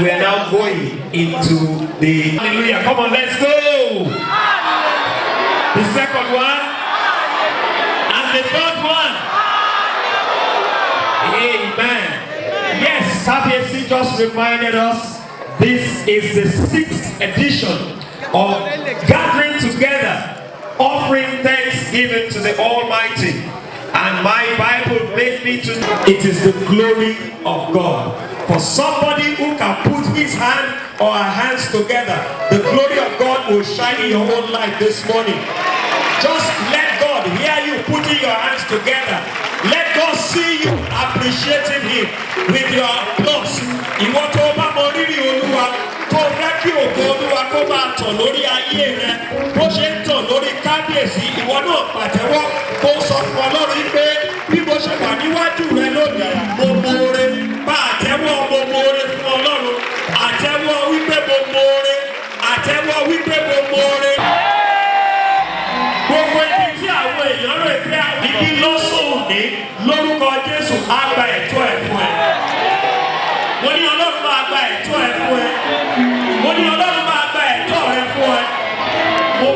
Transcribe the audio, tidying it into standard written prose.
We are now going into the hallelujah. Come on, let's go. The second one and the third one. Amen. Yes, KBC just reminded us this is the 6th edition of gathering together, offering thanksgiving to the Almighty. And my Bible made me to it is the glory of God. For somebody who can put his hand or her hands together, the glory of God will shine in your own life this morning. Just let God hear you putting your hands together. Let God see you appreciating Him with your applause. You want to lórúkọ Jésù àgbà ẹ̀tọ́ ẹ̀ fún ẹ. Mo ní Ọlọ́run máa gba ẹ̀tọ́ ẹ̀ fún ẹ. Mo ní Ọlọ́run